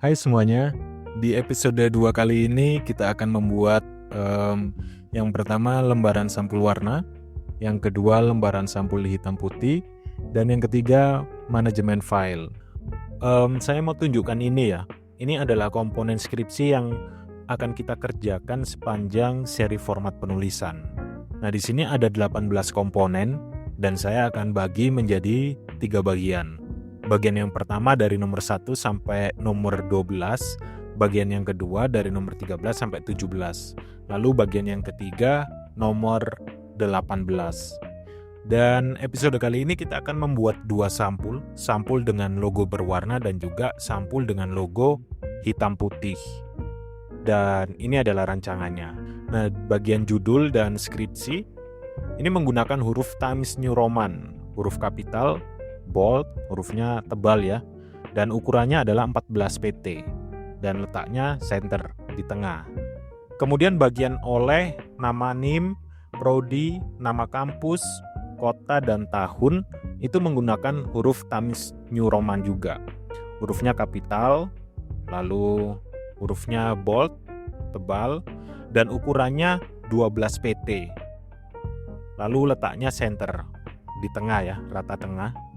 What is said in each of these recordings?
Hai semuanya, di episode 2 kali ini kita akan membuat yang pertama lembaran sampul warna, yang kedua lembaran sampul hitam putih, dan yang ketiga manajemen file. Saya mau tunjukkan ini ya, ini adalah komponen skripsi yang akan kita kerjakan sepanjang seri format penulisan. Nah di sini ada 18 komponen dan saya akan bagi menjadi 3 bagian. Bagian yang pertama dari nomor 1 sampai nomor 12, bagian yang kedua dari nomor 13 sampai 17, lalu bagian yang ketiga nomor 18. Dan episode kali ini kita akan membuat 2 sampul dengan logo berwarna dan juga sampul dengan logo hitam putih. Dan ini adalah rancangannya. Nah, bagian judul dan skripsi ini menggunakan huruf Times New Roman, huruf kapital, bold, hurufnya tebal ya, dan ukurannya adalah 14 pt dan letaknya center di tengah. Kemudian bagian oleh, nama NIM, prodi, nama kampus, kota dan tahun itu menggunakan huruf Times New Roman juga. Hurufnya kapital, lalu hurufnya bold, tebal, dan ukurannya 12 pt. Lalu letaknya center di tengah ya, rata tengah.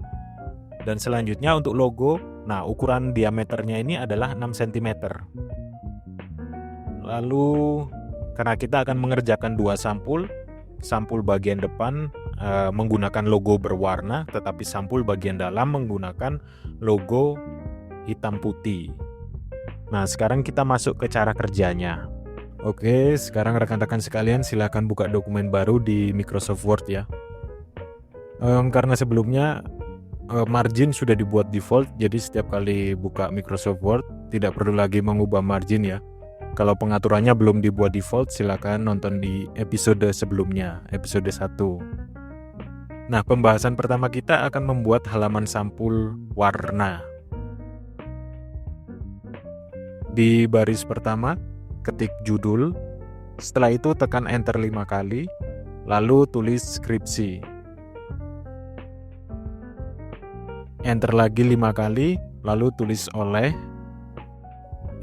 Dan selanjutnya untuk logo, nah ukuran diameternya ini adalah 6 cm. Lalu karena kita akan mengerjakan 2 sampul bagian depan menggunakan logo berwarna, tetapi sampul bagian dalam menggunakan logo hitam putih. Nah sekarang kita masuk ke cara kerjanya. Oke, sekarang rekan-rekan sekalian silakan buka dokumen baru di Microsoft Word ya. Karena sebelumnya margin sudah dibuat default, jadi setiap kali buka Microsoft Word tidak perlu lagi mengubah margin ya. Kalau pengaturannya belum dibuat default, silakan nonton di episode sebelumnya, episode 1. Nah, pembahasan pertama kita akan membuat halaman sampul warna. Di baris pertama, ketik judul, setelah itu tekan enter 5 kali, lalu tulis skripsi. Enter lagi 5 kali, lalu tulis oleh.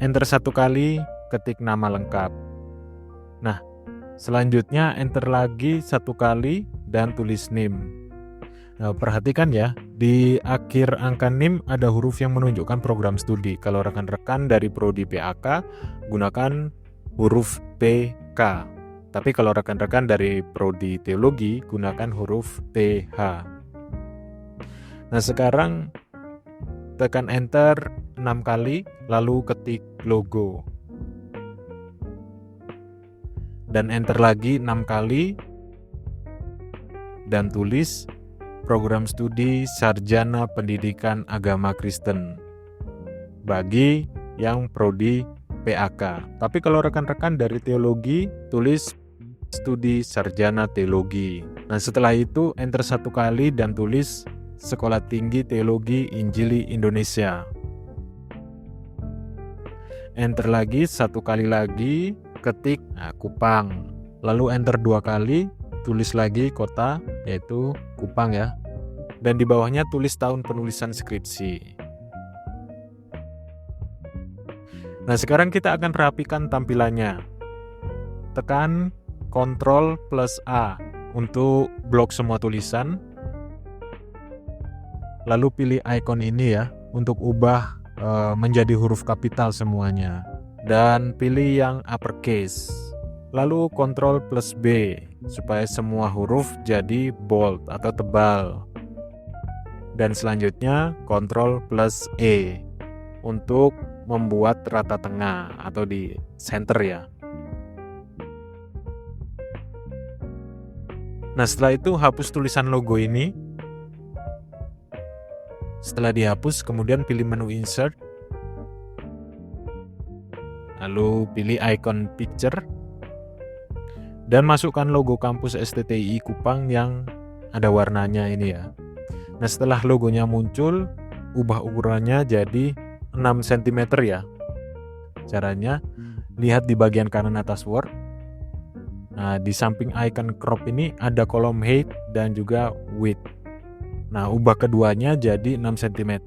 Enter 1 kali, ketik nama lengkap. Nah, selanjutnya enter lagi 1 kali dan tulis NIM. Nah, perhatikan ya, di akhir angka NIM ada huruf yang menunjukkan program studi. Kalau rekan-rekan dari prodi PAK, gunakan huruf PK. Tapi kalau rekan-rekan dari prodi teologi, gunakan huruf TH. Nah, sekarang tekan enter 6 kali, lalu ketik logo. Dan enter lagi 6 kali, dan tulis Program Studi Sarjana Pendidikan Agama Kristen bagi yang prodi PAK. Tapi kalau rekan-rekan dari teologi, tulis Studi Sarjana Teologi. Nah setelah itu enter 1 kali dan tulis Sekolah Tinggi Teologi Injili Indonesia. Enter lagi 1 kali lagi, ketik Kupang. Lalu enter 2 kali, tulis lagi kota, yaitu Kupang ya. Dan di bawahnya tulis tahun penulisan skripsi. Nah sekarang kita akan rapikan tampilannya. Tekan Ctrl+A untuk blok semua tulisan. Lalu pilih icon ini ya, untuk ubah menjadi huruf kapital semuanya. Dan pilih yang uppercase. Lalu Ctrl+B supaya semua huruf jadi bold atau tebal. Dan selanjutnya Ctrl+E untuk membuat rata tengah atau di center ya. Nah setelah itu hapus tulisan logo ini. Setelah dihapus kemudian pilih menu insert. Lalu pilih icon picture. Dan masukkan logo kampus STTI Kupang yang ada warnanya ini ya. Nah setelah logonya muncul, ubah ukurannya jadi 6 cm ya. Caranya, lihat di bagian kanan atas Word. Nah di samping icon crop ini ada kolom height dan juga width. Nah ubah keduanya jadi 6 cm.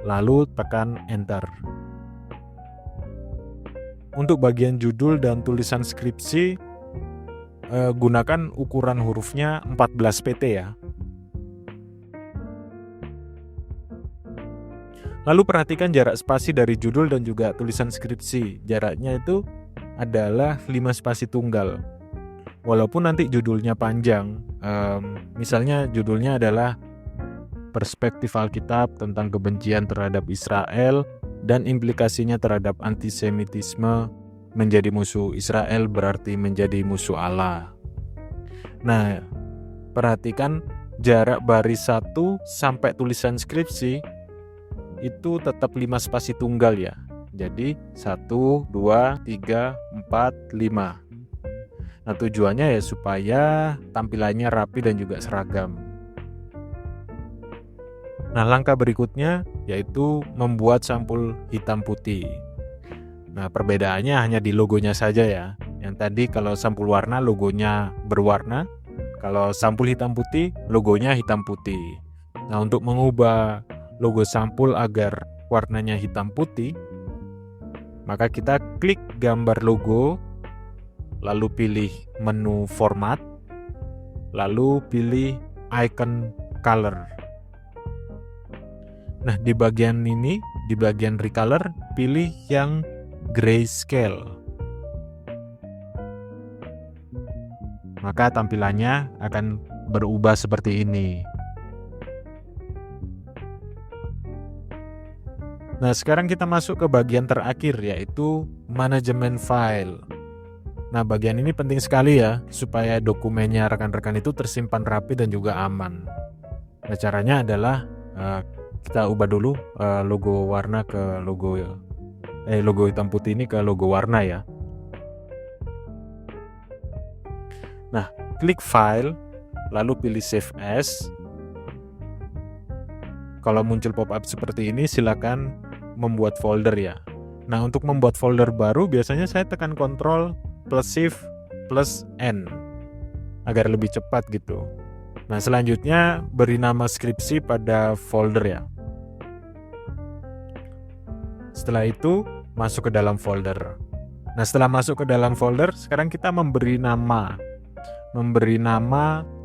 lalu tekan enter. Untuk bagian judul dan tulisan skripsi, gunakan ukuran hurufnya 14 pt ya. Lalu perhatikan jarak spasi dari judul dan juga tulisan skripsi. Jaraknya itu adalah 5 spasi tunggal. Walaupun nanti judulnya panjang, misalnya judulnya adalah Perspektif Alkitab tentang kebencian terhadap Israel dan implikasinya terhadap antisemitisme, menjadi musuh Israel berarti menjadi musuh Allah. Nah, perhatikan jarak baris 1 sampai tulisan skripsi itu tetap 5 spasi tunggal ya. Jadi 1, 2, 3, 4, 5. Nah, tujuannya ya supaya tampilannya rapi dan juga seragam. Nah, langkah berikutnya yaitu membuat sampul hitam putih. Nah, perbedaannya hanya di logonya saja ya. Yang tadi kalau sampul warna logonya berwarna, kalau sampul hitam putih logonya hitam putih. Nah, untuk mengubah logo sampul agar warnanya hitam putih, maka kita klik gambar logo, lalu pilih menu format, lalu pilih icon color. Nah, di bagian ini, di bagian recolor, pilih yang grayscale. Maka tampilannya akan berubah seperti ini. Nah, sekarang kita masuk ke bagian terakhir, yaitu manajemen file. Nah, bagian ini penting sekali ya, supaya dokumennya rekan-rekan itu tersimpan rapi dan juga aman. Nah, caranya adalah kita ubah dulu logo warna ke logo hitam putih ini ke logo warna ya. Nah, klik file, lalu pilih save as. Kalau muncul pop-up seperti ini, silakan membuat folder ya. Nah, untuk membuat folder baru biasanya saya tekan Ctrl plus Shift plus N agar lebih cepat gitu. Nah, selanjutnya beri nama skripsi pada folder ya. Setelah itu masuk ke dalam folder. Nah, setelah masuk ke dalam folder, sekarang kita memberi nama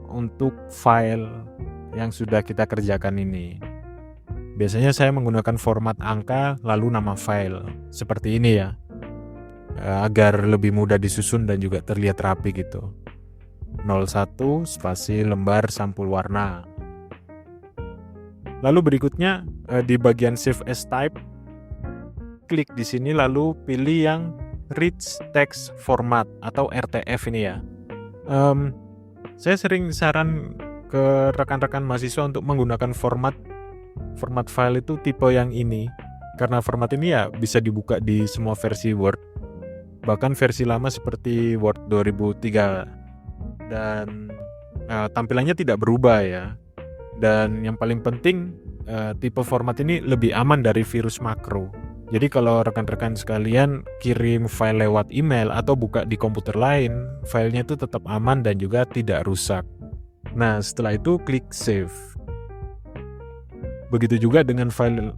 untuk file yang sudah kita kerjakan ini. Biasanya saya menggunakan format angka lalu nama file seperti ini ya, agar lebih mudah disusun dan juga terlihat rapi gitu. 01 spasi lembar sampul warna. Lalu berikutnya di bagian save as type, klik di sini lalu pilih yang rich text format atau RTF ini ya. Saya sering saran ke rekan-rekan mahasiswa untuk menggunakan format file itu tipe yang ini, karena format ini ya bisa dibuka di semua versi Word, bahkan versi lama seperti Word 2003, dan tampilannya tidak berubah ya. Dan yang paling penting, tipe format ini lebih aman dari virus makro. Jadi kalau rekan-rekan sekalian kirim file lewat email atau buka di komputer lain, filenya itu tetap aman dan juga tidak rusak. Nah, setelah itu klik save. Begitu juga dengan file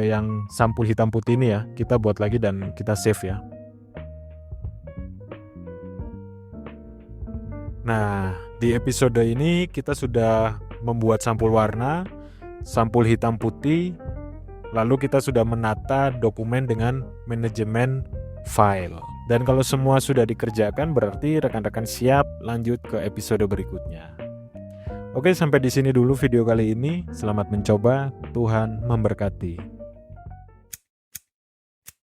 yang sampul hitam putih ini ya, kita buat lagi dan kita save ya. Nah, di episode ini kita sudah membuat sampul warna, sampul hitam putih, lalu kita sudah menata dokumen dengan manajemen file. Dan kalau semua sudah dikerjakan, berarti rekan-rekan siap lanjut ke episode berikutnya. Oke, sampai di sini dulu video kali ini. Selamat mencoba, Tuhan memberkati.